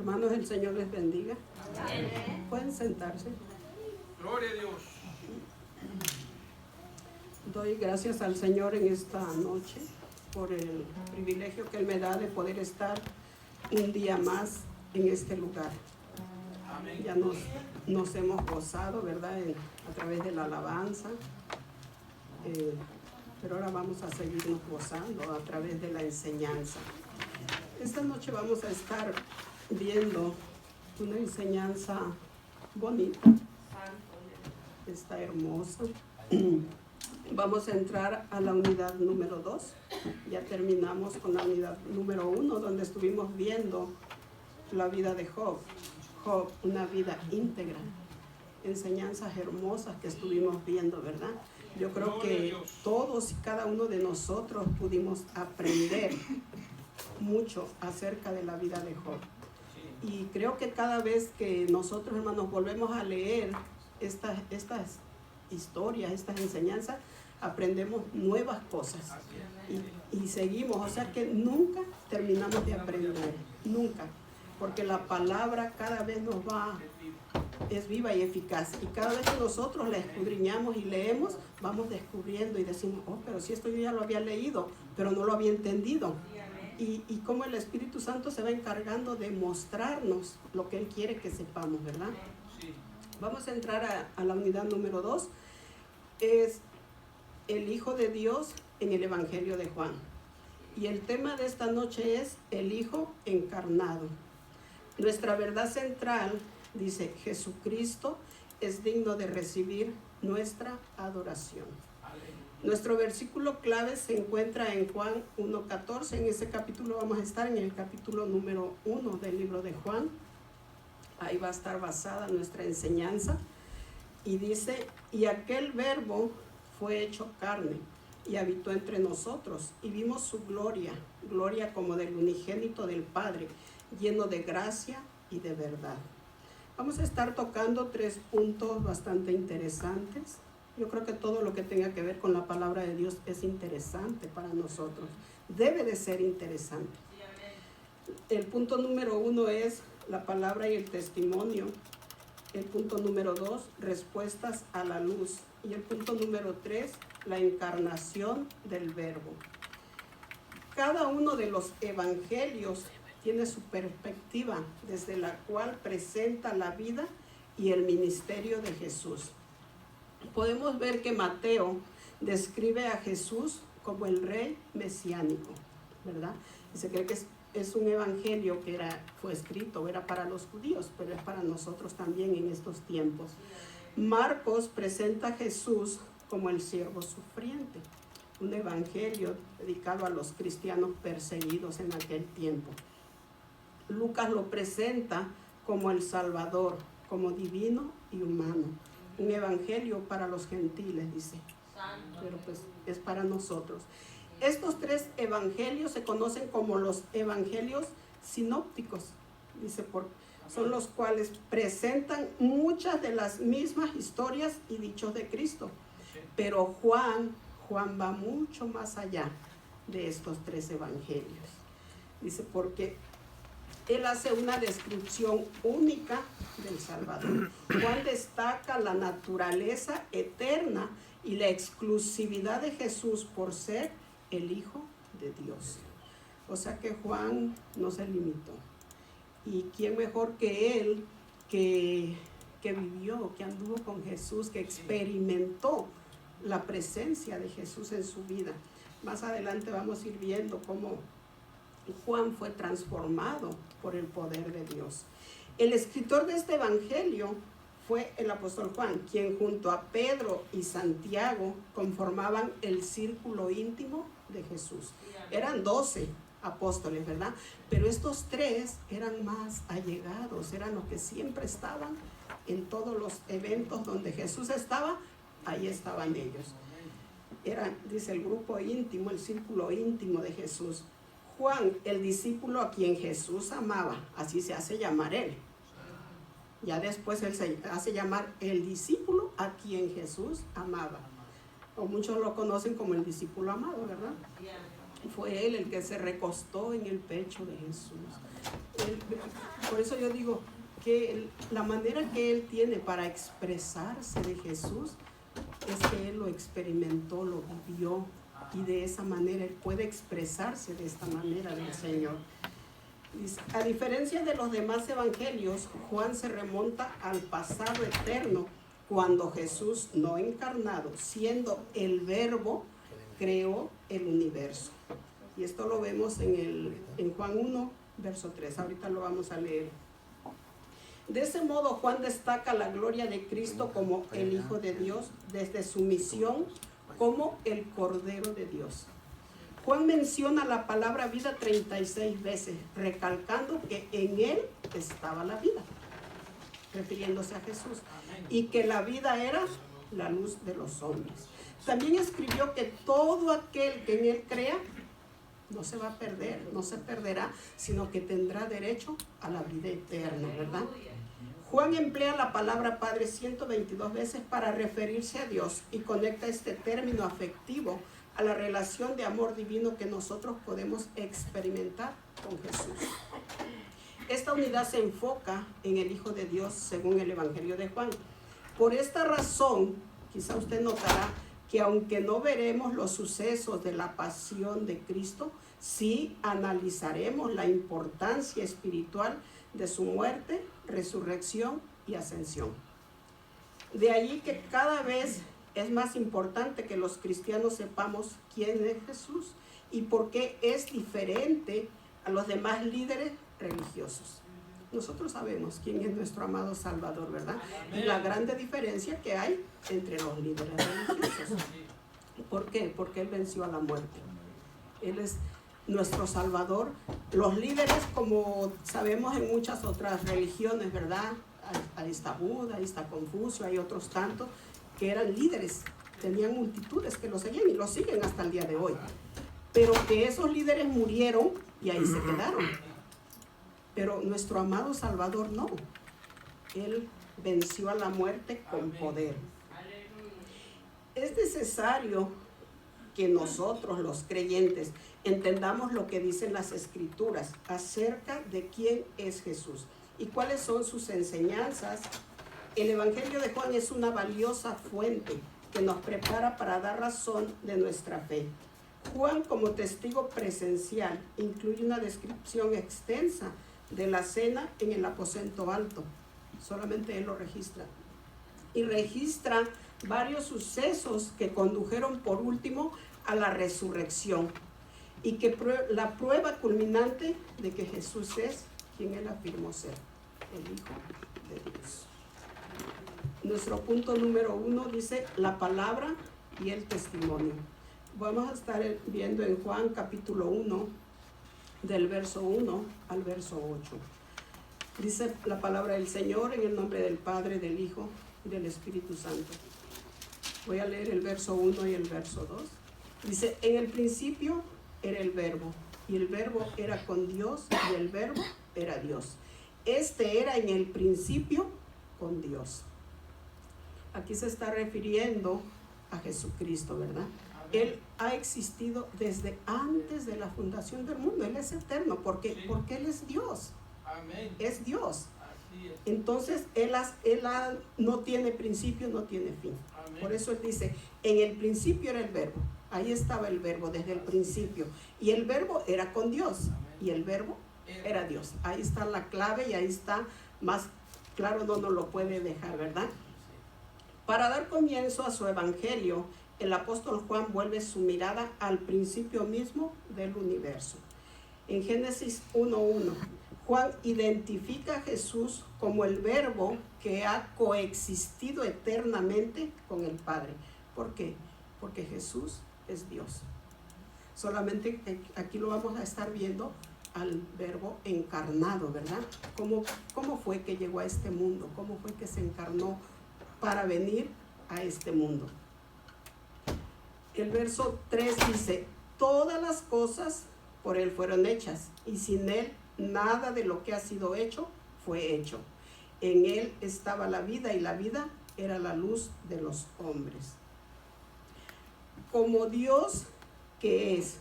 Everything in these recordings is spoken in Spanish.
Hermanos, el Señor les bendiga. Amén. Pueden sentarse. Gloria a Dios. Doy gracias al Señor en esta noche por el privilegio que Él me da de poder estar un día más en este lugar. Amén. Ya nos hemos gozado, ¿verdad? A través de la alabanza. Pero ahora vamos a seguirnos gozando a través de la enseñanza. Esta noche vamos a estar viendo una enseñanza bonita. Está hermosa. Vamos a entrar a la unidad número 2. Ya terminamos con la unidad número 1, donde estuvimos viendo la vida de Job. Job, una vida íntegra. Enseñanzas hermosas que estuvimos viendo, ¿verdad? Yo creo que todos y cada uno de nosotros pudimos aprender mucho acerca de la vida de Job. Y creo que cada vez que nosotros, hermanos, volvemos a leer estas historias, estas enseñanzas, aprendemos nuevas cosas y seguimos, o sea que nunca terminamos de aprender, nunca, porque la palabra cada vez es viva y eficaz, y cada vez que nosotros la escudriñamos y leemos, vamos descubriendo y decimos, oh, pero si esto yo ya lo había leído, pero no lo había entendido, y cómo el Espíritu Santo se va encargando de mostrarnos lo que Él quiere que sepamos, ¿verdad? Vamos a entrar a la unidad número 2, es el Hijo de Dios en el Evangelio de Juan. Y el tema de esta noche es el Hijo encarnado. Nuestra verdad central dice, Jesucristo es digno de recibir nuestra adoración. Nuestro versículo clave se encuentra en Juan 1:14. En ese capítulo vamos a estar en el capítulo número 1 del libro de Juan. Ahí va a estar basada nuestra enseñanza. Y dice, y aquel verbo fue hecho carne y habitó entre nosotros, y vimos su gloria, gloria como del unigénito del Padre, lleno de gracia y de verdad. Vamos a estar tocando 3 puntos bastante interesantes. Yo creo que todo lo que tenga que ver con la palabra de Dios es interesante para nosotros. Debe de ser interesante. El punto número 1 es la palabra y el testimonio. El punto número 2, respuestas a la luz. Y el punto número 3, la encarnación del verbo. Cada uno de los evangelios tiene su perspectiva desde la cual presenta la vida y el ministerio de Jesús. Podemos ver que Mateo describe a Jesús como el rey mesiánico, ¿verdad? Y se cree que es un evangelio que fue escrito, era para los judíos, pero es para nosotros también en estos tiempos. Marcos presenta a Jesús como el siervo sufriente, un evangelio dedicado a los cristianos perseguidos en aquel tiempo. Lucas lo presenta como el Salvador, como divino y humano, un evangelio para los gentiles, dice, pero pues es para nosotros. Estos 3 evangelios se conocen como los evangelios sinópticos, dice, son los cuales presentan muchas de las mismas historias y dichos de Cristo. Pero Juan va mucho más allá de estos 3 evangelios. Dice, porque él hace una descripción única del Salvador. Juan destaca la naturaleza eterna y la exclusividad de Jesús por ser el Hijo de Dios. O sea que Juan no se limitó. ¿Y quién mejor que él que vivió, que anduvo con Jesús, que experimentó la presencia de Jesús en su vida? Más adelante vamos a ir viendo cómo Juan fue transformado por el poder de Dios. El escritor de este evangelio fue el apóstol Juan, quien junto a Pedro y Santiago conformaban el círculo íntimo de Jesús. Eran 12 apóstoles, ¿verdad? Pero estos 3 eran más allegados, eran los que siempre estaban en todos los eventos donde Jesús estaba, ahí estaban ellos. Era, dice, el grupo íntimo, el círculo íntimo de Jesús. Juan, el discípulo a quien Jesús amaba, así se hace llamar él. Ya después él se hace llamar el discípulo a quien Jesús amaba. O muchos lo conocen como el discípulo amado, ¿verdad? Fue Él el que se recostó en el pecho de Jesús. Por eso yo digo que la manera que Él tiene para expresarse de Jesús es que Él lo experimentó, lo vivió, y de esa manera Él puede expresarse de esta manera del Señor. A diferencia de los demás evangelios, Juan se remonta al pasado eterno, cuando Jesús, no encarnado, siendo el Verbo, creó el universo. Y esto lo vemos en Juan 1, verso 3. Ahorita lo vamos a leer. De ese modo, Juan destaca la gloria de Cristo como el Hijo de Dios desde su misión como el Cordero de Dios. Juan menciona la palabra vida 36 veces, recalcando que en Él estaba la vida, refiriéndose a Jesús, y que la vida era la luz de los hombres. También escribió que todo aquel que en Él crea no se va a perder, no se perderá, sino que tendrá derecho a la vida eterna, ¿verdad? Juan emplea la palabra Padre 122 veces para referirse a Dios y conecta este término afectivo a la relación de amor divino que nosotros podemos experimentar con Jesús. Esta unidad se enfoca en el Hijo de Dios según el Evangelio de Juan. Por esta razón, quizá usted notará que aunque no veremos los sucesos de la pasión de Cristo, sí analizaremos la importancia espiritual de su muerte, resurrección y ascensión. De allí que cada vez es más importante que los cristianos sepamos quién es Jesús y por qué es diferente a los demás líderes religiosos. Nosotros sabemos quién es nuestro amado Salvador, ¿verdad? Y la grande diferencia que hay entre los líderes religiosos. ¿Por qué? Porque Él venció a la muerte. Él es nuestro Salvador. Los líderes, como sabemos en muchas otras religiones, ¿verdad? Ahí está Buda, ahí está Confucio, hay otros tantos que eran líderes, tenían multitudes que los seguían y los siguen hasta el día de hoy. Pero que esos líderes murieron y ahí se quedaron. Pero nuestro amado Salvador no. Él venció a la muerte con poder. Es necesario que nosotros, los creyentes, entendamos lo que dicen las Escrituras acerca de quién es Jesús y cuáles son sus enseñanzas. El Evangelio de Juan es una valiosa fuente que nos prepara para dar razón de nuestra fe. Juan, como testigo presencial, incluye una descripción extensa de la cena en el aposento alto. Solamente él lo registra. Y registra varios sucesos que condujeron por último a la resurrección. Y que la prueba culminante de que Jesús es quien él afirmó ser, el Hijo de Dios. Nuestro punto número 1 dice la palabra y el testimonio. Vamos a estar viendo en Juan capítulo 1, del verso 1 al verso 8. Dice la palabra del Señor en el nombre del Padre, del Hijo y del Espíritu Santo. Voy a leer el verso 1 y el verso 2. Dice, en el principio era el Verbo, y el Verbo era con Dios, y el Verbo era Dios. Este era en el principio con Dios. Aquí se está refiriendo a Jesucristo, ¿verdad? Él ha existido desde antes de la fundación del mundo. Él es eterno porque Él es Dios. Amén. Es Dios. Así es. Entonces, Él no tiene principio, no tiene fin. Amén. Por eso Él dice, en el principio era el Verbo. Ahí estaba el Verbo desde el principio. Y el Verbo era con Dios. Y el Verbo era Dios. Ahí está la clave y ahí está más claro, no nos lo puede dejar, ¿verdad? Para dar comienzo a su evangelio, el apóstol Juan vuelve su mirada al principio mismo del universo. En Génesis 1:1, Juan identifica a Jesús como el Verbo que ha coexistido eternamente con el Padre. ¿Por qué? Porque Jesús es Dios. Solamente aquí lo vamos a estar viendo al Verbo encarnado, ¿verdad? ¿Cómo fue que llegó a este mundo? ¿Cómo fue que se encarnó para venir a este mundo? El verso 3 dice, todas las cosas por Él fueron hechas, y sin Él nada de lo que ha sido hecho fue hecho. En Él estaba la vida, y la vida era la luz de los hombres. Como Dios que es,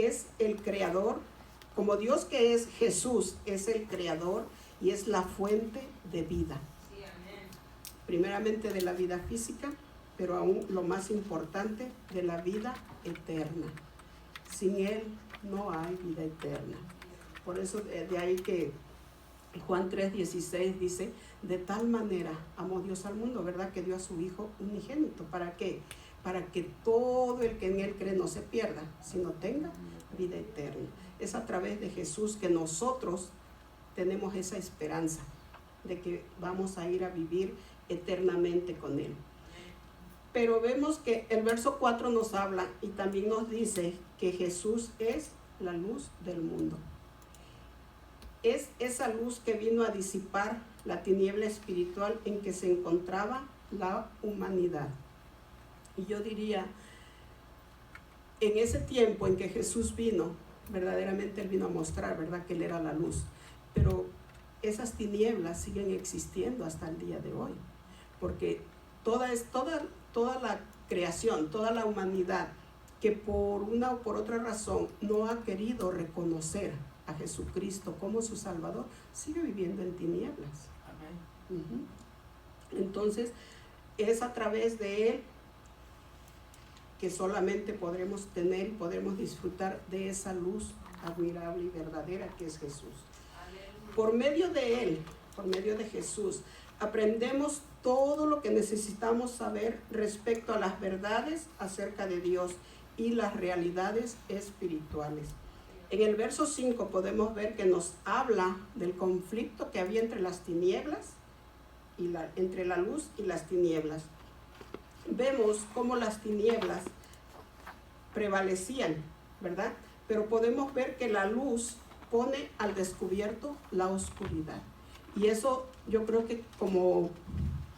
es el creador, como Dios que es Jesús, es el creador y es la fuente de vida. Sí, amén. Primeramente de la vida física, pero aún lo más importante, de la vida eterna. Sin Él no hay vida eterna. Por eso de ahí que Juan 3:16 dice, de tal manera amó Dios al mundo, ¿verdad? Que dio a su Hijo unigénito. ¿Para qué? Para que todo el que en Él cree no se pierda, sino tenga vida eterna. Es a través de Jesús que nosotros tenemos esa esperanza de que vamos a ir a vivir eternamente con Él. Pero vemos que el verso 4 nos habla y también nos dice que Jesús es la luz del mundo. Es esa luz que vino a disipar la tiniebla espiritual en que se encontraba la humanidad. Y yo diría, en ese tiempo en que Jesús vino, verdaderamente Él vino a mostrar, ¿verdad?, que Él era la luz. Pero esas tinieblas siguen existiendo hasta el día de hoy. Porque toda la creación, toda la humanidad, que por una o por otra razón no ha querido reconocer a Jesucristo como su Salvador, sigue viviendo en tinieblas. Amén. Entonces, es a través de Él que solamente podremos tener y podremos disfrutar de esa luz admirable y verdadera que es Jesús. Por medio de Él, por medio de Jesús, aprendemos todo lo que necesitamos saber respecto a las verdades acerca de Dios y las realidades espirituales. En el verso 5 podemos ver que nos habla del conflicto que había entre las tinieblas y entre la luz y las tinieblas. Vemos cómo las tinieblas prevalecían, ¿verdad? Pero podemos ver que la luz pone al descubierto la oscuridad. Y eso yo creo que como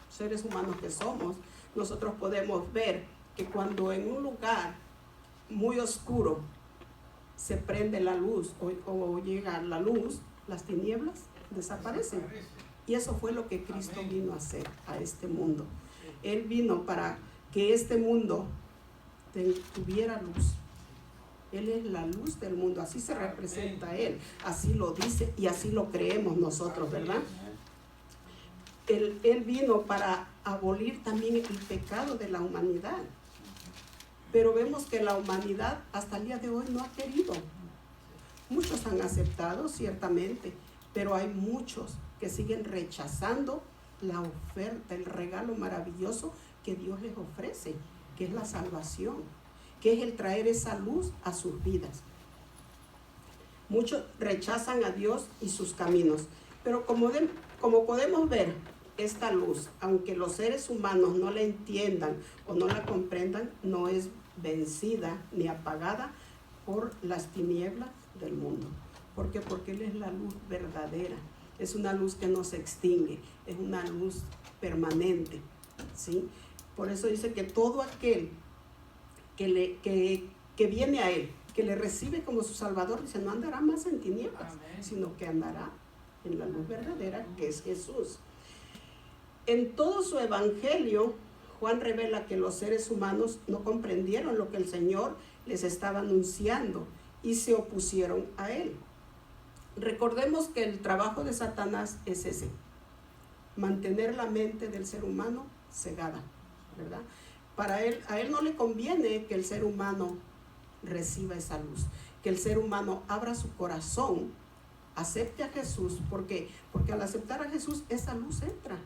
seres humanos que somos, nosotros podemos ver que cuando en un lugar muy oscuro se prende la luz o llega la luz, las tinieblas desaparecen. Y eso fue lo que Cristo vino a hacer a este mundo. Él vino para que este mundo tuviera luz. Él es la luz del mundo, así se representa a Él, así lo dice y así lo creemos nosotros, ¿verdad? Él vino para abolir también el pecado de la humanidad. Pero vemos que la humanidad hasta el día de hoy no ha querido. Muchos han aceptado, ciertamente, pero hay muchos que siguen rechazando la oferta, el regalo maravilloso que Dios les ofrece, que es la salvación, que es el traer esa luz a sus vidas. Muchos rechazan a Dios y sus caminos, pero como podemos ver, esta luz, aunque los seres humanos no la entiendan o no la comprendan, no es vencida ni apagada por las tinieblas del mundo. ¿Por qué? Porque Él es la luz verdadera. Es una luz que no se extingue, es una luz permanente, ¿sí? Por eso dice que todo aquel que viene a Él, que le recibe como su Salvador, dice, no andará más en tinieblas, sino que andará en la luz verdadera, que es Jesús. En todo su evangelio, Juan revela que los seres humanos no comprendieron lo que el Señor les estaba anunciando y se opusieron a Él. Recordemos que el trabajo de Satanás es ese, mantener la mente del ser humano cegada, ¿verdad? A él no le conviene que el ser humano reciba esa luz, que el ser humano abra su corazón, acepte a Jesús. ¿Por qué? Porque al aceptar a Jesús, esa luz entra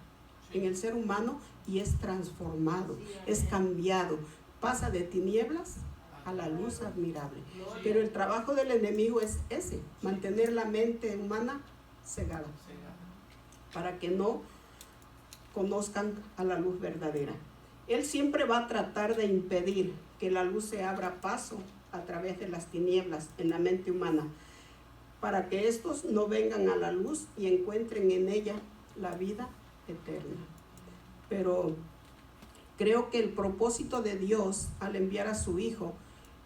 en el ser humano y es transformado, es cambiado, pasa de tinieblas a la luz admirable. Pero el trabajo del enemigo es ese, mantener la mente humana cegada, para que no conozcan a la luz verdadera. Él siempre va a tratar de impedir que la luz se abra paso a través de las tinieblas en la mente humana, para que estos no vengan a la luz y encuentren en ella la vida eterna. Pero creo que el propósito de Dios al enviar a su Hijo,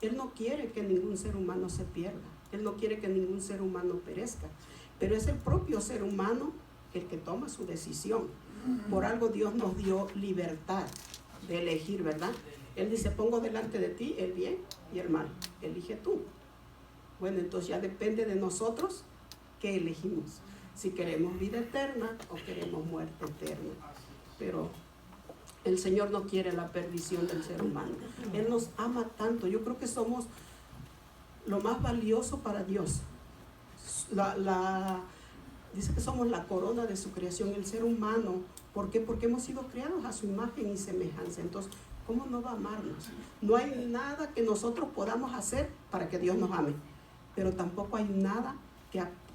Él no quiere que ningún ser humano se pierda, Él no quiere que ningún ser humano perezca, pero es el propio ser humano el que toma su decisión. Por algo Dios nos dio libertad de elegir, ¿verdad? Él dice, pongo delante de ti el bien y el mal, elige tú. Bueno, entonces ya depende de nosotros qué elegimos. Si queremos vida eterna o queremos muerte eterna. Pero el Señor no quiere la perdición del ser humano. Él nos ama tanto. Yo creo que somos lo más valioso para Dios. Dice que somos la corona de su creación, el ser humano. ¿Por qué? Porque hemos sido creados a su imagen y semejanza. Entonces, ¿cómo no va a amarnos? No hay nada que nosotros podamos hacer para que Dios nos ame, pero tampoco hay nada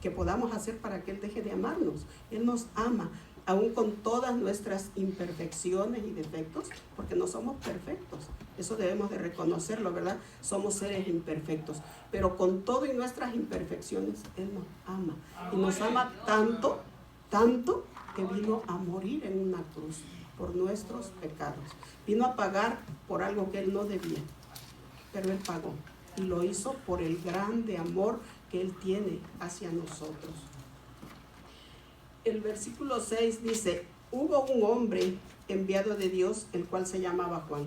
que podamos hacer para que Él deje de amarnos. Él nos ama, aún con todas nuestras imperfecciones y defectos, porque no somos perfectos. Eso debemos de reconocerlo, ¿verdad? Somos seres imperfectos, pero con todo y nuestras imperfecciones, Él nos ama. Y nos ama tanto, tanto, que vino a morir en una cruz por nuestros pecados. Vino a pagar por algo que Él no debía, pero Él pagó. Y lo hizo por el grande amor que Él tiene hacia nosotros. El versículo 6 dice: hubo un hombre enviado de Dios, el cual se llamaba Juan.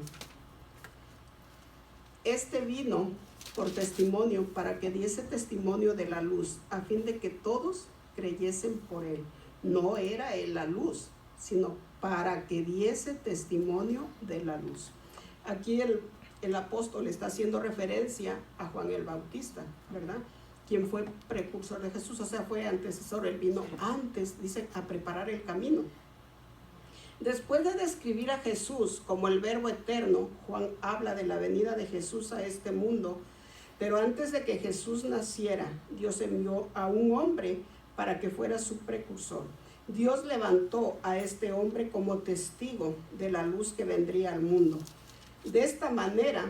Este vino por testimonio, para que diese testimonio de la luz, a fin de que todos creyesen por él. No era él la luz, sino para que diese testimonio de la luz. Aquí el apóstol está haciendo referencia a Juan el Bautista, ¿verdad? Quien fue precursor de Jesús, o sea, fue antecesor. Él vino antes, dice, a preparar el camino. Después de describir a Jesús como el Verbo eterno, Juan habla de la venida de Jesús a este mundo. Pero antes de que Jesús naciera, Dios envió a un hombre para que fuera su precursor. Dios levantó a este hombre como testigo de la luz que vendría al mundo. De esta manera,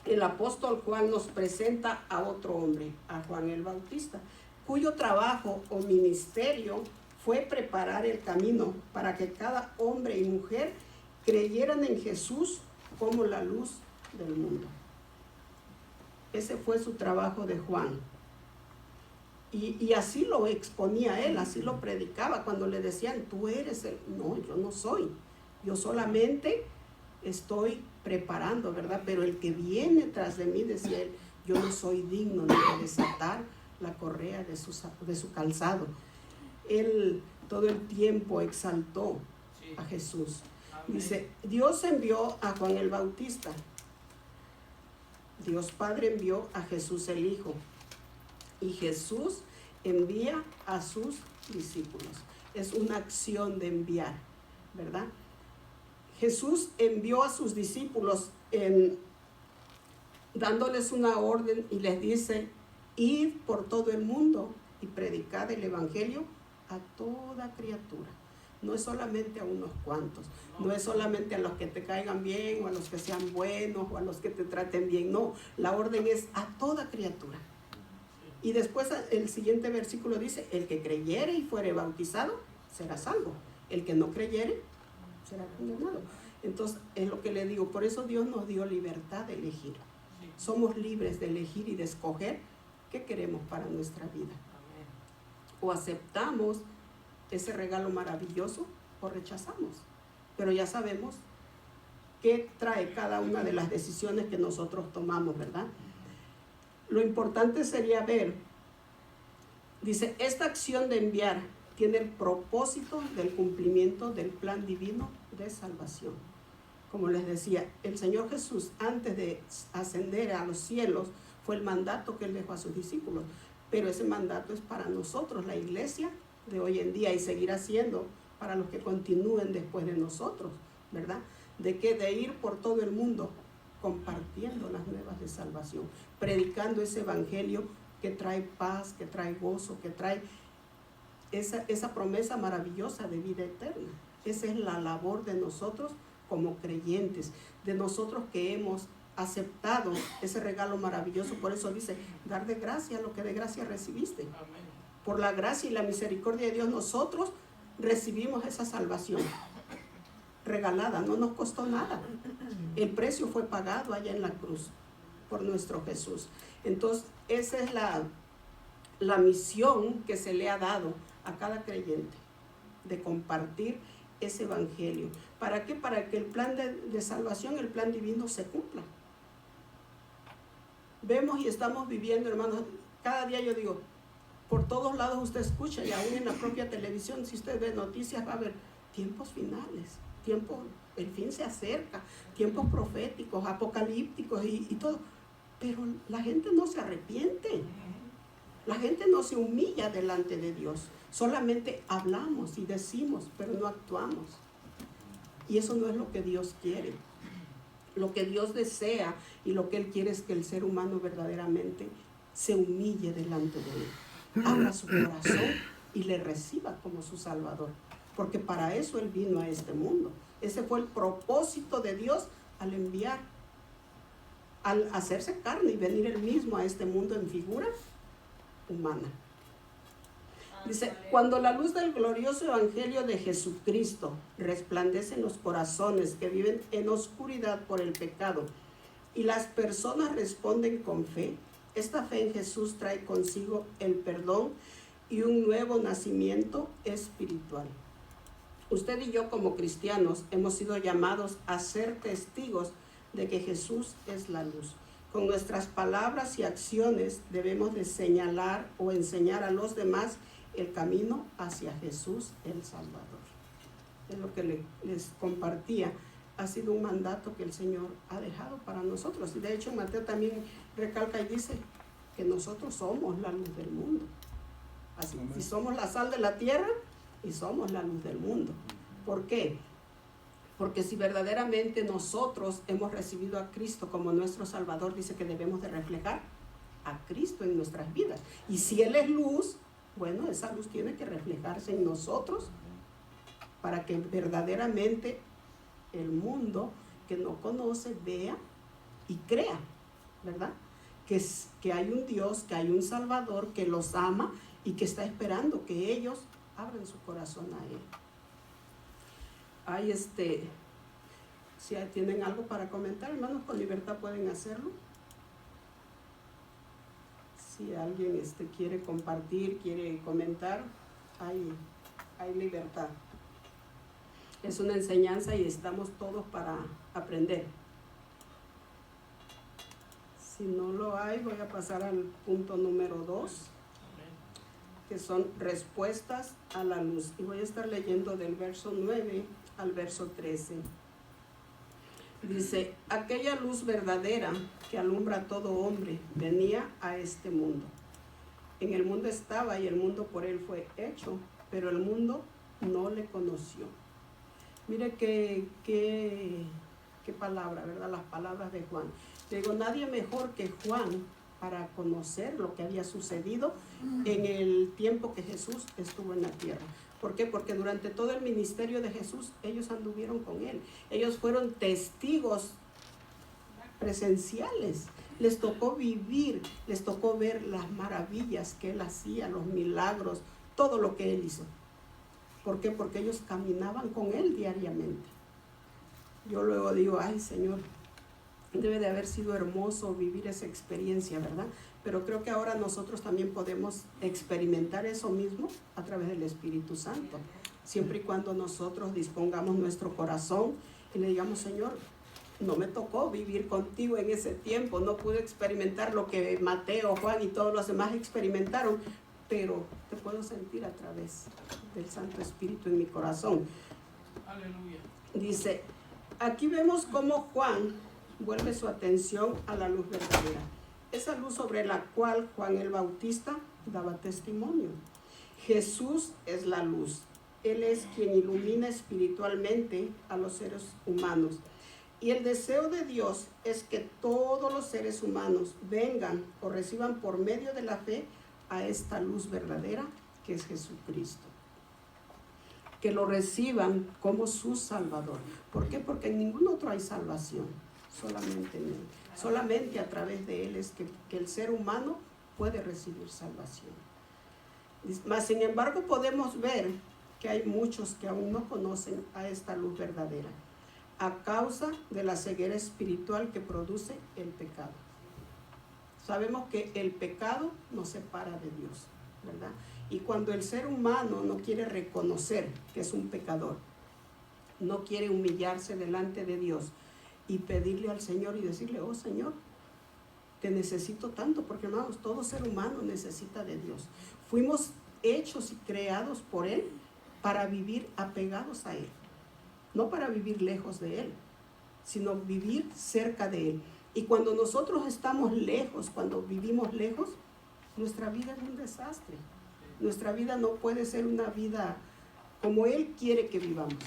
el apóstol Juan nos presenta a otro hombre, a Juan el Bautista, cuyo trabajo o ministerio fue preparar el camino para que cada hombre y mujer creyeran en Jesús como la luz del mundo. Ese fue su trabajo de Juan. Y así lo exponía él, así lo predicaba cuando le decían: tú eres el... No, yo no soy. Yo solamente estoy preparando, ¿verdad? Pero el que viene tras de mí, decía él, yo no soy digno ni de desatar la correa de su calzado. Él todo el tiempo exaltó a Jesús. Dice: Dios envió a Juan el Bautista. Dios Padre envió a Jesús el Hijo. Y Jesús envía a sus discípulos. Es una acción de enviar, ¿verdad? Jesús envió a sus discípulos dándoles una orden y les dice: id por todo el mundo y predicad el evangelio a toda criatura. No es solamente a unos cuantos, no es solamente a los que te caigan bien o a los que sean buenos o a los que te traten bien. No, la orden es a toda criatura. Y después el siguiente versículo dice: el que creyere y fuere bautizado será salvo, el que no creyere será condenado. Entonces es lo que le digo, por eso Dios nos dio libertad de elegir. Somos libres de elegir y de escoger qué queremos para nuestra vida. O aceptamos ese regalo maravilloso o rechazamos. Pero ya sabemos qué trae cada una de las decisiones que nosotros tomamos, ¿verdad? Lo importante sería ver, dice, esta acción de enviar tiene el propósito del cumplimiento del plan divino de salvación. Como les decía, el Señor Jesús, antes de ascender a los cielos, fue el mandato que Él dejó a sus discípulos. Pero ese mandato es para nosotros, la iglesia de hoy en día, y seguirá siendo para los que continúen después de nosotros, ¿verdad? ¿De qué? De ir por todo el mundo compartiendo las nuevas de salvación, predicando ese evangelio que trae paz, que trae gozo, que trae esa promesa maravillosa de vida eterna. Esa es la labor de nosotros como creyentes, de nosotros que hemos aceptado ese regalo maravilloso. Por eso dice: dar de gracia lo que de gracia recibiste. Amén. Por la gracia y la misericordia de Dios nosotros recibimos esa salvación regalada, no nos costó nada. El precio fue pagado allá en la cruz por nuestro Jesús. Entonces esa es la misión que se le ha dado a cada creyente, de compartir ese evangelio. ¿Para qué? Para que el plan de salvación, el plan divino se cumpla. vemos y estamos viviendo, hermanos, cada día yo digo, por todos lados usted escucha, y aún en la propia televisión, si usted ve noticias, va a haber tiempos finales, el fin se acerca, tiempos proféticos, apocalípticos y todo. Pero la gente no se arrepiente, la gente no se humilla delante de Dios, solamente hablamos y decimos, pero no actuamos. Y eso no es lo que Dios quiere. Lo que Dios desea y lo que Él quiere es que el ser humano verdaderamente se humille delante de Él, abra su corazón y le reciba como su Salvador, porque para eso Él vino a este mundo. Ese fue el propósito de Dios al enviar, al hacerse carne y venir Él mismo a este mundo en figura humana. Dice, cuando la luz del glorioso evangelio de Jesucristo resplandece en los corazones que viven en oscuridad por el pecado y las personas responden con fe, esta fe en Jesús trae consigo el perdón y un nuevo nacimiento espiritual. Usted y yo como cristianos hemos sido llamados a ser testigos de que Jesús es la luz. Con nuestras palabras y acciones debemos de señalar o enseñar a los demás el camino hacia Jesús el Salvador. Es lo que les compartía. Ha sido un mandato que el Señor ha dejado para nosotros. Y de hecho Mateo también recalca y dice que nosotros somos la luz del mundo. Así, y somos la sal de la tierra y somos la luz del mundo. ¿Por qué? Porque si verdaderamente nosotros hemos recibido a Cristo como nuestro Salvador, dice que debemos de reflejar a Cristo en nuestras vidas. Y si Él es luz, bueno, esa luz tiene que reflejarse en nosotros para que verdaderamente el mundo que no conoce vea y crea, ¿verdad? Que hay un Dios, que hay un Salvador que los ama y que está esperando que ellos abran su corazón a Él. Si tienen algo para comentar, hermanos, con libertad pueden hacerlo. Si alguien quiere compartir, quiere comentar, hay libertad. Es una enseñanza y estamos todos para aprender. Si no lo hay, voy a pasar al punto número 2, que son respuestas a la luz. Y voy a estar leyendo del verso 9 al verso 13. Dice, aquella luz verdadera que alumbra a todo hombre venía a este mundo. En el mundo estaba y el mundo por él fue hecho, pero el mundo no le conoció. Mire qué palabra, ¿verdad? Las palabras de Juan. Digo, nadie mejor que Juan para conocer lo que había sucedido en el tiempo que Jesús estuvo en la tierra. ¿Por qué? Porque durante todo el ministerio de Jesús, ellos anduvieron con Él. Ellos fueron testigos presenciales. Les tocó vivir, les tocó ver las maravillas que Él hacía, los milagros, todo lo que Él hizo. ¿Por qué? Porque ellos caminaban con Él diariamente. Yo luego digo, ay Señor, debe de haber sido hermoso vivir esa experiencia, ¿verdad? Pero creo que ahora nosotros también podemos experimentar eso mismo a través del Espíritu Santo, siempre y cuando nosotros dispongamos nuestro corazón y le digamos, Señor, no me tocó vivir contigo en ese tiempo, no pude experimentar lo que Mateo, Juan y todos los demás experimentaron, pero te puedo sentir a través del Santo Espíritu en mi corazón. Aleluya. Dice, aquí vemos cómo Juan vuelve su atención a la luz verdadera. Esa luz sobre la cual Juan el Bautista daba testimonio. Jesús es la luz. Él es quien ilumina espiritualmente a los seres humanos. Y el deseo de Dios es que todos los seres humanos vengan o reciban por medio de la fe a esta luz verdadera que es Jesucristo. Que lo reciban como su Salvador. ¿Por qué? Porque en ningún otro hay salvación. Solamente en Él. Solamente a través de Él es que el ser humano puede recibir salvación. Mas, sin embargo, podemos ver que hay muchos que aún no conocen a esta luz verdadera, a causa de la ceguera espiritual que produce el pecado. Sabemos que el pecado nos separa de Dios, ¿verdad? Y cuando el ser humano no quiere reconocer que es un pecador, no quiere humillarse delante de Dios y pedirle al Señor y decirle, oh Señor, te necesito tanto, porque hermanos, todo ser humano necesita de Dios. Fuimos hechos y creados por Él para vivir apegados a Él, no para vivir lejos de Él, sino vivir cerca de Él. Y cuando nosotros estamos lejos, cuando vivimos lejos, nuestra vida es un desastre. Nuestra vida no puede ser una vida como Él quiere que vivamos.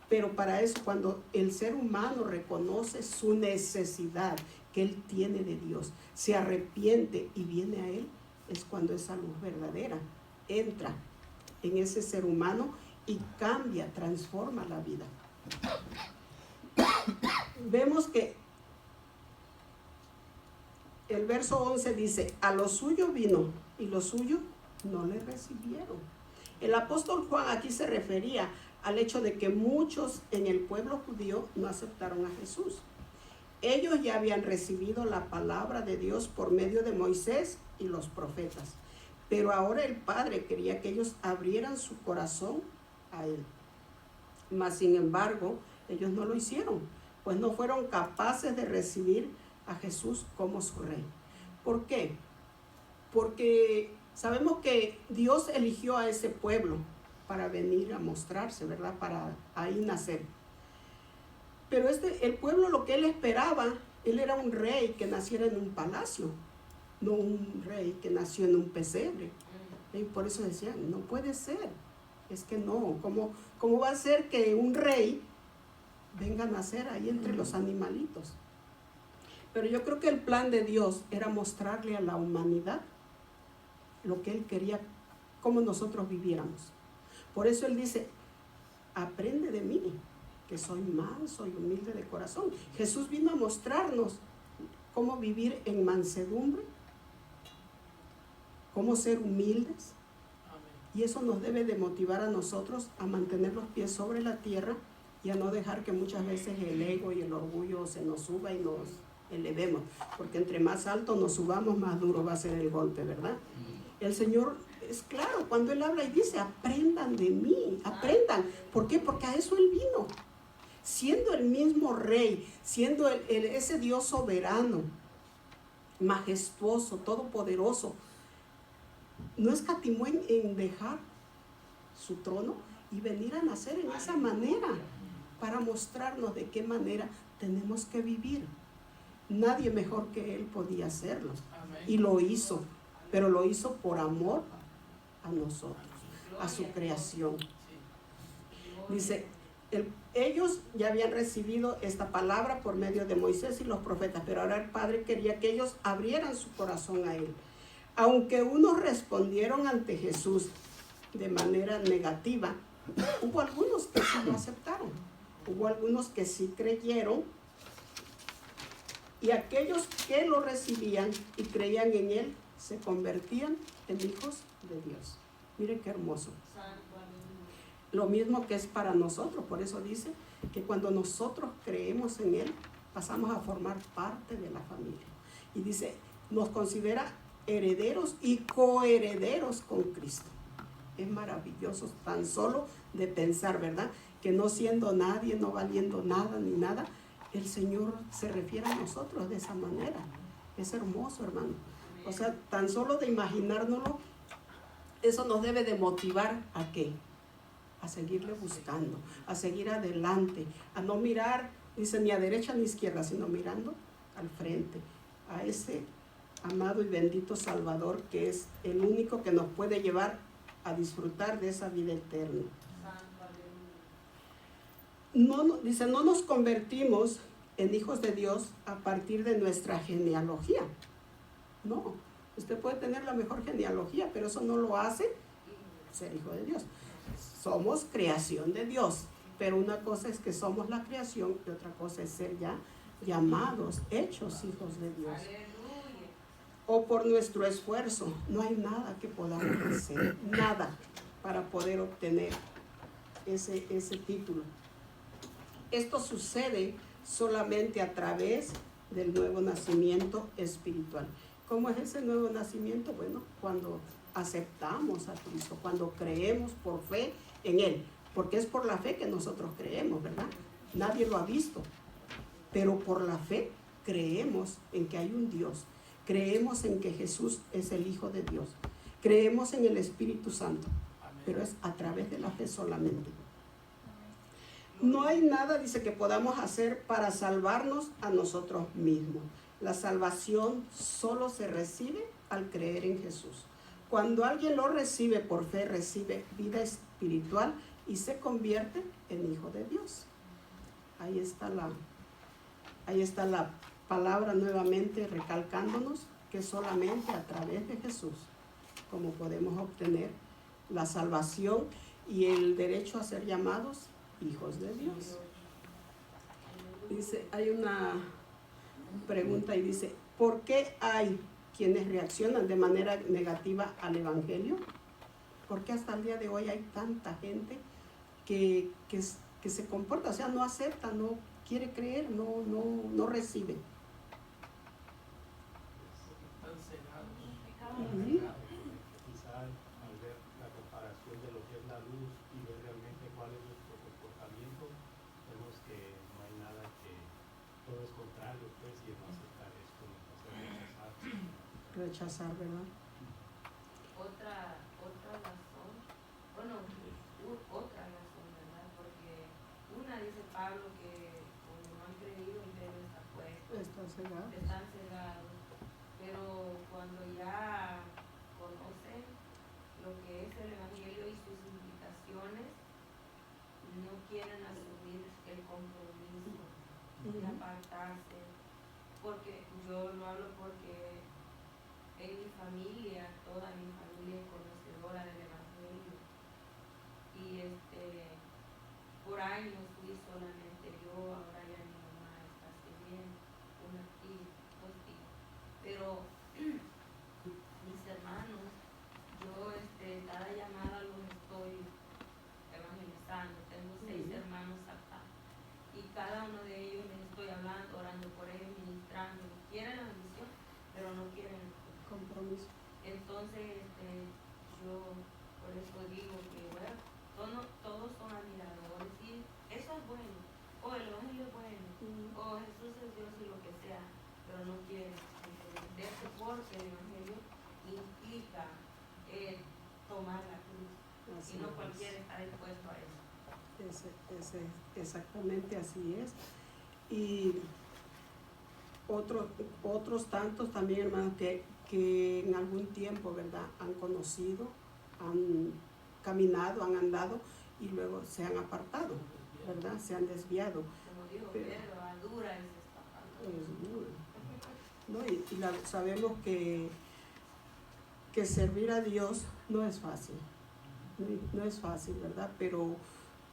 Pero para eso, cuando el ser humano reconoce su necesidad que Él tiene de Dios, se arrepiente y viene a Él, es cuando esa luz verdadera entra en ese ser humano y cambia, transforma la vida. Vemos que el verso 11 dice, a lo suyo vino y los suyos no le recibieron. El apóstol Juan aquí se refería al hecho de que muchos en el pueblo judío no aceptaron a Jesús. Ellos ya habían recibido la palabra de Dios por medio de Moisés y los profetas, pero ahora el Padre quería que ellos abrieran su corazón a Él. Mas sin embargo, ellos no lo hicieron, pues no fueron capaces de recibir a Jesús como su Rey. ¿Por qué? Porque sabemos que Dios eligió a ese pueblo para venir a mostrarse, ¿verdad? Para ahí nacer. Pero el pueblo, lo que él esperaba, él era un rey que naciera en un palacio, no un rey que nació en un pesebre. Y por eso decían, no puede ser. Es que no, ¿cómo va a ser que un rey venga a nacer ahí entre los animalitos? Pero yo creo que el plan de Dios era mostrarle a la humanidad lo que Él quería, cómo nosotros viviéramos. Por eso Él dice, aprende de mí, que soy manso y humilde de corazón. Jesús vino a mostrarnos cómo vivir en mansedumbre, cómo ser humildes. Y eso nos debe de motivar a nosotros a mantener los pies sobre la tierra y a no dejar que muchas veces el ego y el orgullo se nos suba y nos elevemos, porque entre más alto nos subamos, más duro va a ser el golpe, ¿verdad? El Señor es claro cuando Él habla y dice, aprendan de mí, aprendan. ¿Por qué? Porque a eso Él vino. Siendo el mismo Rey, siendo ese Dios soberano, majestuoso, todopoderoso, no escatimó en dejar su trono y venir a nacer en esa manera para mostrarnos de qué manera tenemos que vivir. Nadie mejor que Él podía hacerlo. Y lo hizo, pero lo hizo por amor a nosotros, a su creación. Dice, ellos ya habían recibido esta palabra por medio de Moisés y los profetas, pero ahora el Padre quería que ellos abrieran su corazón a Él. Aunque unos respondieron ante Jesús de manera negativa, hubo algunos que sí lo aceptaron, hubo algunos que sí creyeron, y aquellos que lo recibían y creían en Él se convertían en hijos de Dios. Miren qué hermoso. Lo mismo que es para nosotros, por eso dice que cuando nosotros creemos en Él, pasamos a formar parte de la familia. Y dice, nos considera herederos y coherederos con Cristo. Es maravilloso tan solo de pensar, ¿verdad? Que no siendo nadie, no valiendo nada ni nada, el Señor se refiere a nosotros de esa manera. Es hermoso, hermano. O sea, tan solo de imaginárnoslo, eso nos debe de motivar ¿a qué? A seguirle buscando, a seguir adelante, a no mirar, dice, ni a derecha ni a izquierda, sino mirando al frente, a ese amado y bendito Salvador que es el único que nos puede llevar a disfrutar de esa vida eterna. Dice, no nos convertimos en hijos de Dios a partir de nuestra genealogía. No, usted puede tener la mejor genealogía, pero eso no lo hace ser hijo de Dios. Somos creación de Dios, pero una cosa es que somos la creación y otra cosa es ser ya llamados, hechos hijos de Dios. O por nuestro esfuerzo, no hay nada que podamos hacer, nada para poder obtener ese título. Esto sucede solamente a través del nuevo nacimiento espiritual. ¿Cómo es ese nuevo nacimiento? Bueno, cuando aceptamos a Cristo, cuando creemos por fe en Él, porque es por la fe que nosotros creemos, ¿verdad? Nadie lo ha visto, pero por la fe creemos en que hay un Dios, creemos en que Jesús es el Hijo de Dios, creemos en el Espíritu Santo, pero es a través de la fe solamente. No hay nada, dice, que podamos hacer para salvarnos a nosotros mismos. La salvación solo se recibe al creer en Jesús. Cuando alguien lo recibe por fe, recibe vida espiritual y se convierte en hijo de Dios. Ahí está la palabra nuevamente recalcándonos que solamente a través de Jesús como podemos obtener la salvación y el derecho a ser llamados hijos de Dios. Dice, hay una pregunta y dice, ¿por qué hay quienes reaccionan de manera negativa al Evangelio? ¿Por qué hasta el día de hoy hay tanta gente que se comporta, o sea, no acepta, no quiere creer, no recibe? Están cegados. Quizá al ver la comparación de lo que es la luz y ver realmente cuál es nuestro comportamiento, vemos que no hay nada, que todo es contrario, pues, y el no aceptar esto nos hace Rechazar, ¿verdad? Otra razón, bueno, otra razón, ¿verdad? Porque una dice Pablo que como no han creído, el velo está puesto, Están cegados. están cegados, pero cuando ya conocen lo que es el Evangelio y sus implicaciones, no quieren asumir el compromiso de apartarse, porque yo lo hablo porque en mi familia, toda mi familia es conocedora del Evangelio, y por años fui solamente yo, ahora ya mi mamá está sirviendo, una tía, dos tías, pero mis hermanos, yo cada llamada los estoy evangelizando, tengo 6 hermanos acá, y cada uno de ellos les estoy hablando, orando por ellos, ministrando, quieren la bendición, pero no quieren Compromiso. entonces, yo por eso digo que, bueno, todos son admiradores y eso es bueno, o el Evangelio es bueno, o Jesús es Dios y lo que sea, pero no quieren entenderse porque el Evangelio implica tomar la cruz. Así Y no es. cualquiera está dispuesto a eso. Exactamente así es. Y otros tantos también, hermanos, que en algún tiempo, ¿verdad?, han conocido, han caminado, han andado y luego se han apartado, ¿verdad?, se han desviado. Como digo, Pero Pedro, a dura es esta palabra. es duro, ¿no? Y sabemos que servir a Dios no es fácil, no es fácil, ¿verdad? Pero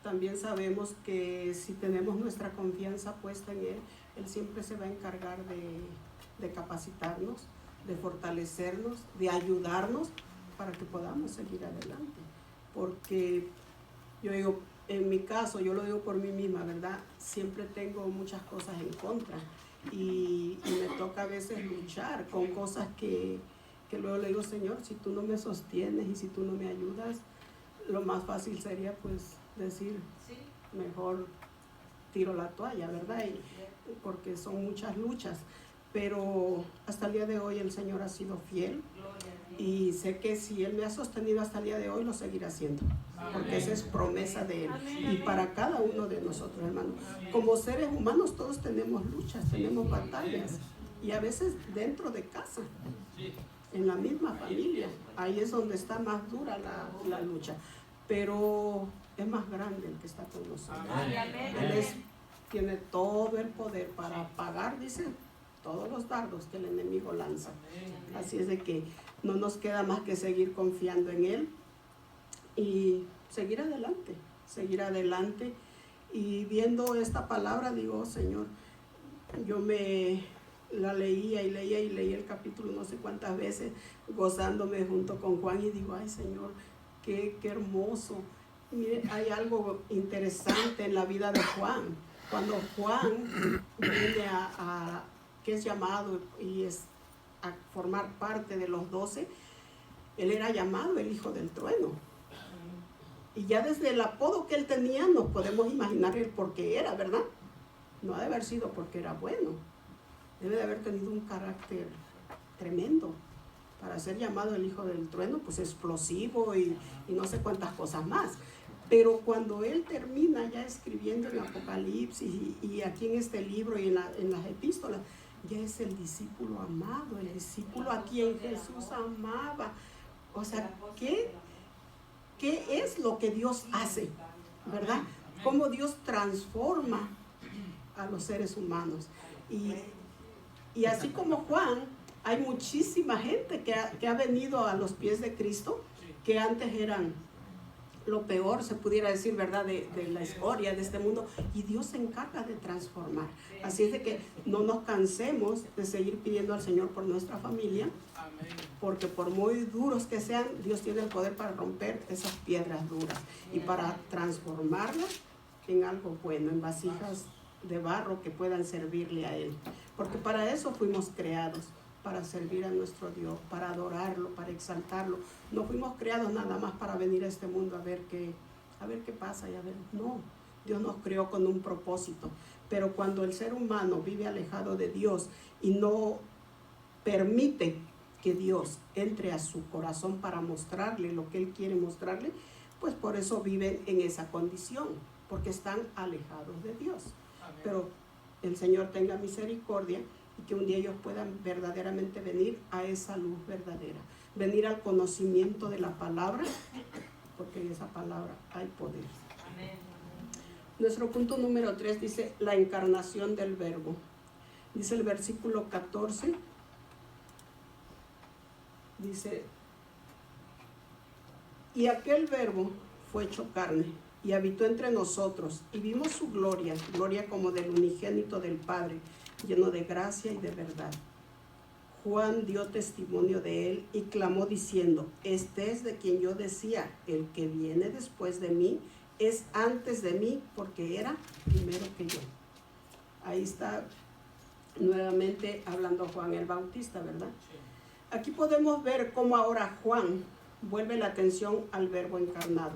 también sabemos que si tenemos nuestra confianza puesta en Él siempre se va a encargar de capacitarnos, de fortalecernos, de ayudarnos para que podamos seguir adelante. Porque yo digo, en mi caso, yo lo digo por mí misma, ¿verdad? Siempre tengo muchas cosas en contra y me toca a veces luchar con cosas que luego le digo, Señor, si tú no me sostienes y si tú no me ayudas, lo más fácil sería pues decir, Sí. mejor tiro la toalla, ¿verdad? Porque son muchas luchas, pero hasta el día de hoy el Señor ha sido fiel y sé que si Él me ha sostenido hasta el día de hoy lo seguirá haciendo, porque esa es promesa de Él. Y para cada uno de nosotros, hermanos, como seres humanos todos tenemos luchas, tenemos batallas, y a veces dentro de casa, en la misma familia, ahí es donde está más dura la lucha, pero es más grande el que está con nosotros. Él tiene todo el poder para apagar, dice, todos los dardos que el enemigo lanza. Así es de que no nos queda más que seguir confiando en Él y seguir adelante. Y viendo esta palabra digo, Señor, yo me la leía y leía el capítulo no sé cuántas veces, gozándome junto con Juan, y digo, ay Señor, qué hermoso. Mire, hay algo interesante en la vida de Juan. Cuando Juan viene que es llamado y es a formar parte de los 12, él era llamado el Hijo del Trueno. Y ya desde el apodo que él tenía nos podemos imaginar el por qué era, ¿verdad? No ha de haber sido porque era bueno, debe de haber tenido un carácter tremendo para ser llamado el hijo del trueno, pues explosivo y no sé cuántas cosas más. Pero cuando él termina ya escribiendo en Apocalipsis y aquí en este libro y en las epístolas, ya es el discípulo amado, el discípulo a quien Jesús amaba. O sea, ¿qué es lo que Dios hace? ¿Verdad? Cómo Dios transforma a los seres humanos. Y así como Juan, hay muchísima gente que ha venido a los pies de Cristo, que antes eran lo peor, se pudiera decir, ¿verdad?, de la escoria de este mundo, y Dios se encarga de transformar. Así es de que no nos cansemos de seguir pidiendo al Señor por nuestra familia, porque por muy duros que sean, Dios tiene el poder para romper esas piedras duras y para transformarlas en algo bueno, en vasijas de barro que puedan servirle a Él, porque para eso fuimos creados, para servir a nuestro Dios, para adorarlo, para exaltarlo. No fuimos creados nada más para venir a este mundo a ver qué pasa y a ver, no. Dios nos creó con un propósito, pero cuando el ser humano vive alejado de Dios y no permite que Dios entre a su corazón para mostrarle lo que Él quiere mostrarle, pues por eso viven en esa condición, porque están alejados de Dios. Pero el Señor tenga misericordia y que un día ellos puedan verdaderamente venir a esa luz verdadera, venir al conocimiento de la palabra, porque en esa palabra hay poder. Amén. Nuestro punto número 3 dice la encarnación del verbo. Dice el versículo 14, dice, y aquel verbo fue hecho carne y habitó entre nosotros, y vimos su gloria, gloria como del unigénito del Padre, lleno de gracia y de verdad. Juan dio testimonio de él y clamó diciendo, este es de quien yo decía, el que viene después de mí es antes de mí, porque era primero que yo. Ahí está nuevamente hablando Juan el Bautista, ¿verdad? Aquí podemos ver cómo ahora Juan vuelve la atención al verbo encarnado.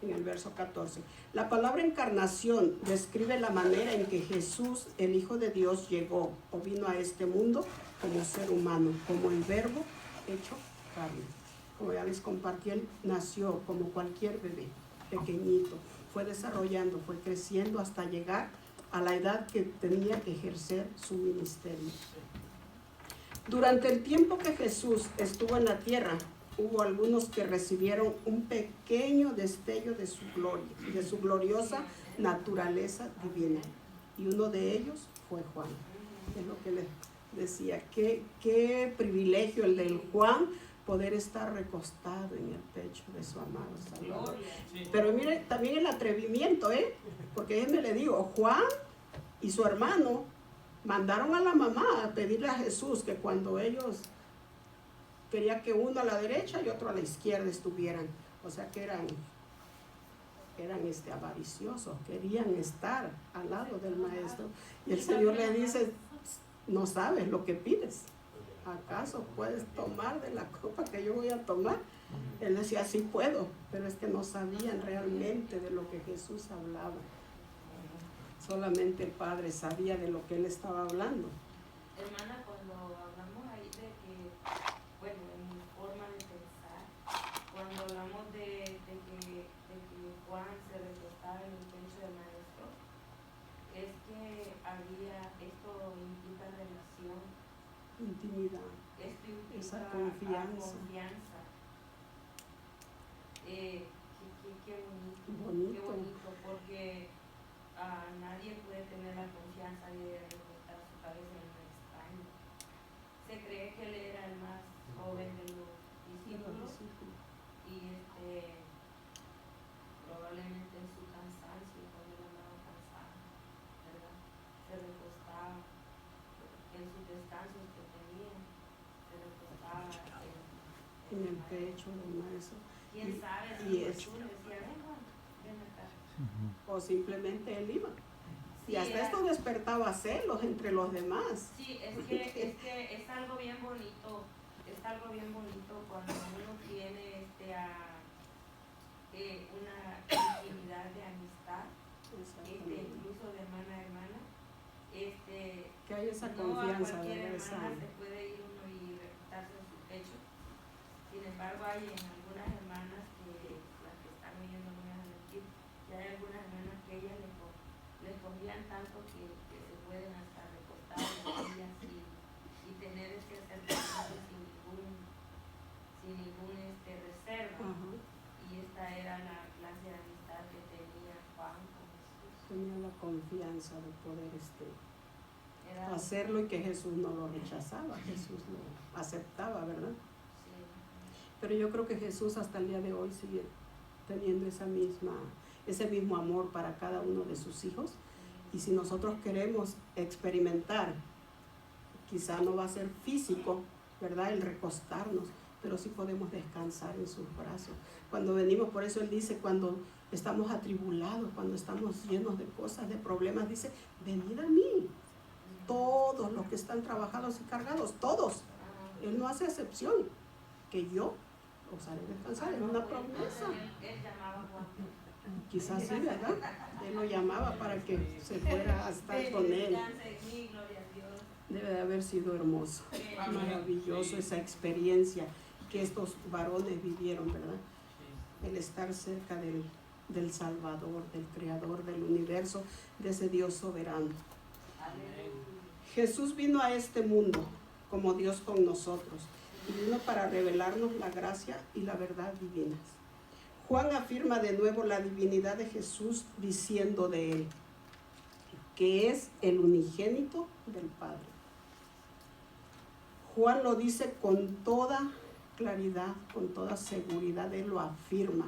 En el verso 14. La palabra encarnación describe la manera en que Jesús, el Hijo de Dios, llegó o vino a este mundo como ser humano, como el verbo hecho carne. Como ya les compartí, él nació como cualquier bebé, pequeñito, fue desarrollando, fue creciendo hasta llegar a la edad que tenía que ejercer su ministerio. Durante el tiempo que Jesús estuvo en la tierra, hubo algunos que recibieron un pequeño destello de su gloria, de su gloriosa naturaleza divina. Y uno de ellos fue Juan. Es lo que les decía. Qué privilegio el del Juan poder estar recostado en el pecho de su amado Salvador. Pero mire, también el atrevimiento, porque déjenme le digo, Juan y su hermano mandaron a la mamá a pedirle a Jesús que cuando ellos quería que uno a la derecha y otro a la izquierda estuvieran, o sea que eran avariciosos, querían estar al lado del maestro, y el Señor le dice, no sabes lo que pides, ¿acaso puedes tomar de la copa que yo voy a tomar? Él decía, sí puedo, pero es que no sabían realmente de lo que Jesús hablaba, solamente el Padre sabía de lo que él estaba hablando. Hermana, cuando hablamos ahí de que, bueno, en mi forma de pensar, cuando hablamos de que Juan se recostaba en el pecho del maestro, es que esto implica relación, Intimidad, esto implica esa confianza. Qué Bonito. bonito, porque nadie puede tener la confianza de recostar su cabeza en un extraño. Se cree que él era el más joven de los discípulos y probablemente en su cansancio, cuando él andaba cansado, ¿verdad? Se recostaba en sus descansos que tenía, se recostaba En el pecho del maestro. ¿Quién sabe y si es- Jesús le decía, ven Juan, ven acá? O simplemente él iba. Sí, Y hasta esto despertaba celos entre los demás. Sí, es que es algo bien bonito, cuando uno tiene una intimidad de amistad, incluso de hermana a hermana, Que hay esa No confianza, a cualquier ¿verdad? Esa, hermana se puede ir uno y recostarse en su pecho. Sin embargo, hay en algunas hermanas que, las que están oyendo no me van a mentir, que hay algunas hermanas que ellas les confían tanto que se pueden hasta recostar en ellas y tener ese acercamiento sin ningún reserva. ajá, Y esta era la clase de amistad que tenía Juan con Jesús. tenía la confianza de poder Era, hacerlo y que Jesús no lo rechazaba, Jesús lo aceptaba, ¿verdad? sí, Pero yo creo que Jesús hasta el día de hoy sigue teniendo ese mismo amor para cada uno de sus hijos. Y si nosotros queremos experimentar, quizá no va a ser físico, ¿verdad? El recostarnos, pero sí podemos descansar en sus brazos. Cuando venimos, por eso Él dice, cuando estamos atribulados, cuando estamos llenos de cosas, de problemas, dice, venid a mí, todos los que están trabajados y cargados, todos. Él no hace excepción, que yo os haré descansar, es una promesa. Él llamaba a Juan. Quizás sí, ¿verdad? Él lo llamaba para que se fuera a estar con él. Descanse en mí, gloria a Dios. Debe de haber sido hermoso, maravilloso esa experiencia que estos varones vivieron, ¿verdad? El estar cerca del Salvador, del Creador del universo, de ese Dios soberano. Jesús vino a este mundo como Dios con nosotros y vino para revelarnos la gracia y la verdad divinas. Juan afirma de nuevo la divinidad de Jesús diciendo de él que es el unigénito del Padre. Juan lo dice con toda claridad, con toda seguridad, él lo afirma,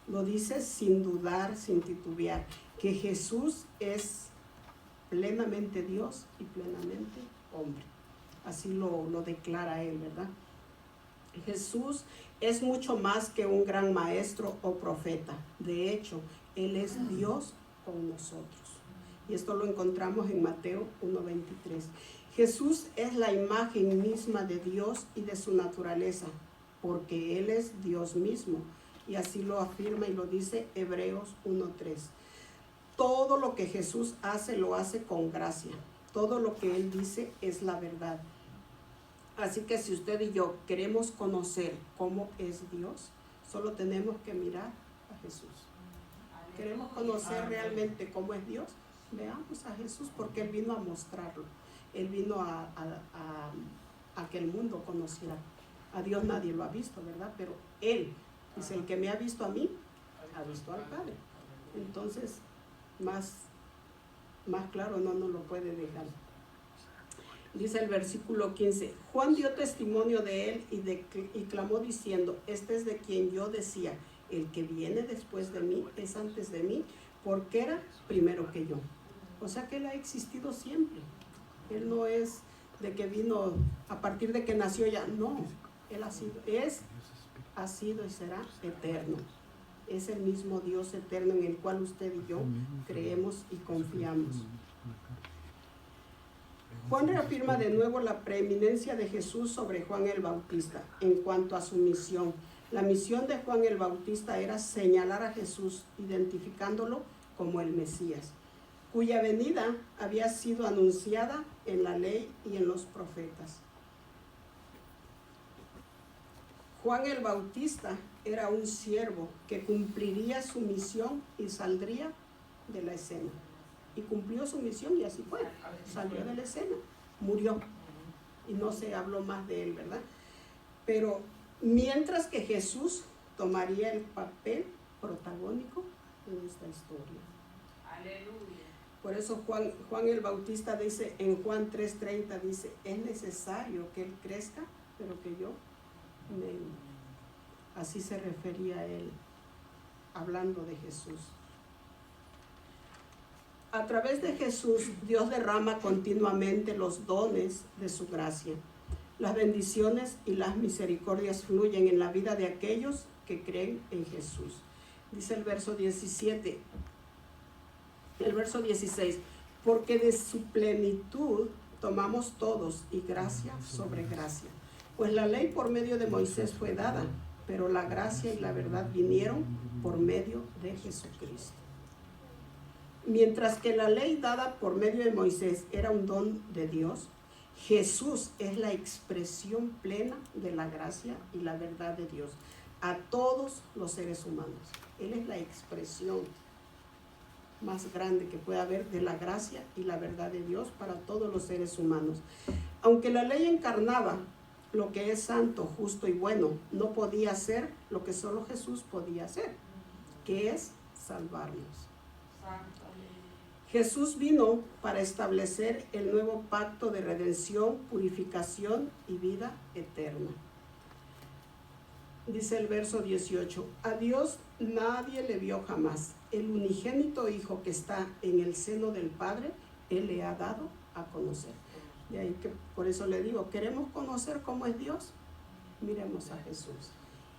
lo dice sin dudar, sin titubear, que Jesús es plenamente Dios y plenamente hombre. Así lo declara él, ¿verdad? Jesús es mucho más que un gran maestro o profeta. De hecho, Él es Dios con nosotros. Y esto lo encontramos en Mateo 1:23. Jesús es la imagen misma de Dios y de su naturaleza, porque Él es Dios mismo. Y así lo afirma y lo dice Hebreos 1:3. Todo lo que Jesús hace, lo hace con gracia. Todo lo que Él dice es la verdad. Así que si usted y yo queremos conocer cómo es Dios, solo tenemos que mirar a Jesús. Queremos conocer realmente cómo es Dios, veamos a Jesús, porque Él vino a mostrarlo. Él vino a que el mundo conociera. A Dios nadie lo ha visto, ¿verdad? Pero Él dice, el que me ha visto a mí, ha visto al Padre. Entonces, más claro no nos lo puede dejar. Dice el versículo 15, Juan dio testimonio de él y clamó diciendo, este es de quien yo decía, el que viene después de mí es antes de mí, porque era primero que yo. O sea que Él ha existido siempre. Él no es de que vino a partir de que nació ya, no. Él ha sido y será eterno. Es el mismo Dios eterno en el cual usted y yo creemos y confiamos. Juan reafirma de nuevo la preeminencia de Jesús sobre Juan el Bautista en cuanto a su misión. La misión de Juan el Bautista era señalar a Jesús, identificándolo como el Mesías, cuya venida había sido anunciada en la ley y en los profetas. Juan el Bautista era un siervo que cumpliría su misión y saldría de la escena. Y cumplió su misión y así fue. Salió de la escena, murió. Y no se habló más de él, ¿verdad? Pero mientras que Jesús tomaría el papel protagónico en esta historia. Aleluya. Por eso Juan el Bautista dice, en Juan 3:30 dice, es necesario que Él crezca, pero que yo mengue. Así se refería a Él, hablando de Jesús. A través de Jesús, Dios derrama continuamente los dones de su gracia. Las bendiciones y las misericordias fluyen en la vida de aquellos que creen en Jesús. Dice el verso 17, el verso 16, porque de su plenitud tomamos todos y gracia sobre gracia. Pues la ley por medio de Moisés fue dada, pero la gracia y la verdad vinieron por medio de Jesucristo. Mientras que la ley dada por medio de Moisés era un don de Dios, Jesús es la expresión plena de la gracia y la verdad de Dios a todos los seres humanos. Él es la expresión más grande que puede haber de la gracia y la verdad de Dios para todos los seres humanos. Aunque la ley encarnaba lo que es santo, justo y bueno, no podía hacer lo que solo Jesús podía hacer, que es salvarnos. Jesús vino para establecer el nuevo pacto de redención, purificación y vida eterna. Dice el verso 18, a Dios nadie le vio jamás. El unigénito Hijo que está en el seno del Padre, Él le ha dado a conocer. De ahí que por eso le digo, ¿queremos conocer cómo es Dios? Miremos a Jesús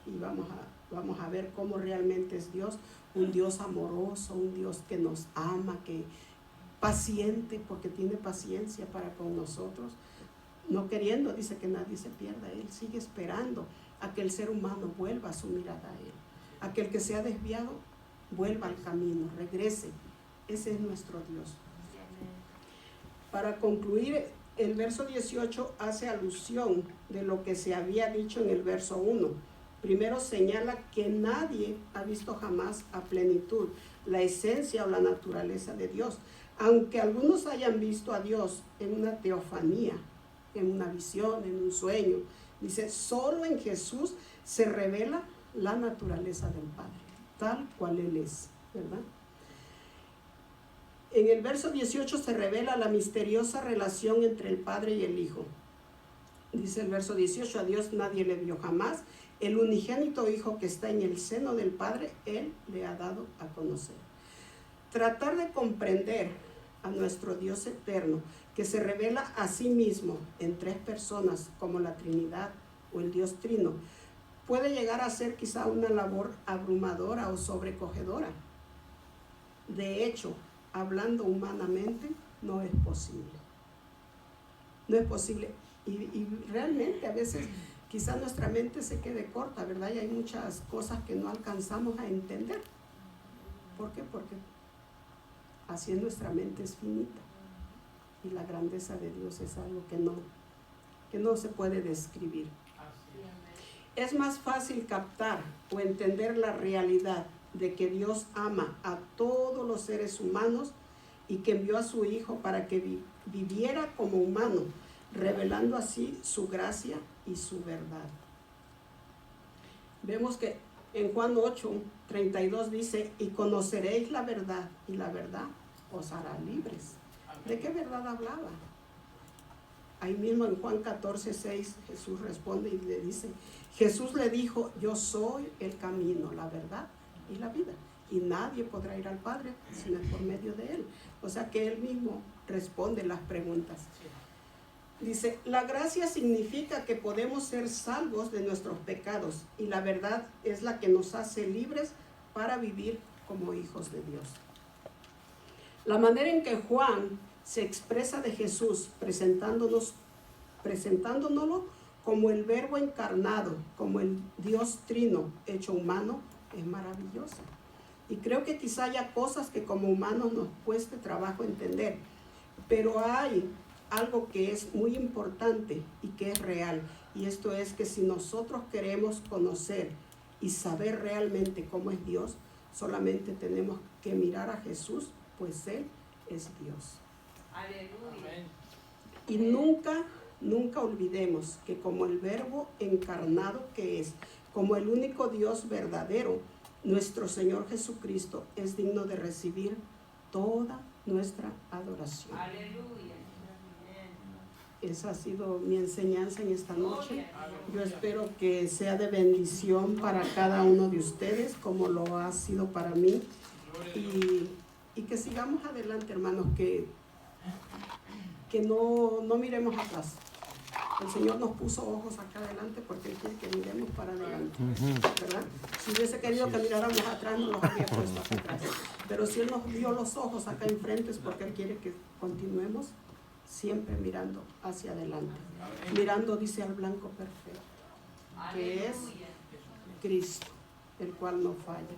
y vamos a ver cómo realmente es Dios. Un Dios amoroso, un Dios que nos ama, que paciente, porque tiene paciencia para con nosotros. No queriendo, dice, que nadie se pierda. Él sigue esperando a que el ser humano vuelva a su mirada a Él. A que el que se ha desviado vuelva al camino, regrese. Ese es nuestro Dios. Para concluir, el verso 18 hace alusión de lo que se había dicho en el verso 1. Primero señala que nadie ha visto jamás a plenitud la esencia o la naturaleza de Dios. Aunque algunos hayan visto a Dios en una teofanía, en una visión, en un sueño, dice, solo en Jesús se revela la naturaleza del Padre, tal cual Él es, ¿verdad? En el verso 18 se revela la misteriosa relación entre el Padre y el Hijo. Dice el verso 18, a Dios nadie le vio jamás. El unigénito Hijo que está en el seno del Padre, Él le ha dado a conocer. Tratar de comprender a nuestro Dios eterno, que se revela a sí mismo en tres personas como la Trinidad o el Dios Trino, puede llegar a ser quizá una labor abrumadora o sobrecogedora. De hecho, hablando humanamente, no es posible. No es posible. Y realmente a veces quizá nuestra mente se quede corta, ¿verdad? Y hay muchas cosas que no alcanzamos a entender. ¿Por qué? Porque así nuestra mente es finita. Y la grandeza de Dios es algo que no se puede describir. Es más fácil captar o entender la realidad de que Dios ama a todos los seres humanos y que envió a su Hijo para que viviera como humano, revelando así su gracia y su verdad. Vemos que en Juan 8:32 dice, y conoceréis la verdad, y la verdad os hará libres. ¿De qué verdad hablaba? Ahí mismo en Juan 14:6 Jesús responde y le dice, Jesús le dijo, yo soy el camino, la verdad y la vida, y nadie podrá ir al Padre sino por medio de Él. O sea que Él mismo responde las preguntas. Dice, la gracia significa que podemos ser salvos de nuestros pecados y la verdad es la que nos hace libres para vivir como hijos de Dios. La manera en que Juan se expresa de Jesús presentándonoslo como el Verbo encarnado, como el Dios Trino hecho humano, es maravillosa. Y creo que quizá haya cosas que como humanos nos cueste trabajo entender, pero hay algo que es muy importante y que es real, y esto es que si nosotros queremos conocer y saber realmente cómo es Dios, solamente tenemos que mirar a Jesús, pues Él es Dios. Aleluya. Y nunca olvidemos que como el Verbo encarnado que es, como el único Dios verdadero, nuestro Señor Jesucristo es digno de recibir toda nuestra adoración. Aleluya. Esa ha sido mi enseñanza en esta noche. Yo espero que sea de bendición para cada uno de ustedes, como lo ha sido para mí. Y que sigamos adelante, hermanos, que no miremos atrás. El Señor nos puso ojos acá adelante porque Él quiere que miremos para adelante, ¿verdad? Si hubiese querido que miráramos atrás, no los habría puesto acá atrás. Pero si Él nos dio los ojos acá enfrente es porque Él quiere que continuemos siempre mirando hacia adelante. Mirando, dice, al blanco perfecto, que es Cristo, el cual no falla.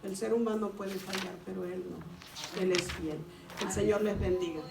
El ser humano puede fallar, pero Él no. Él es fiel. El Señor les bendiga.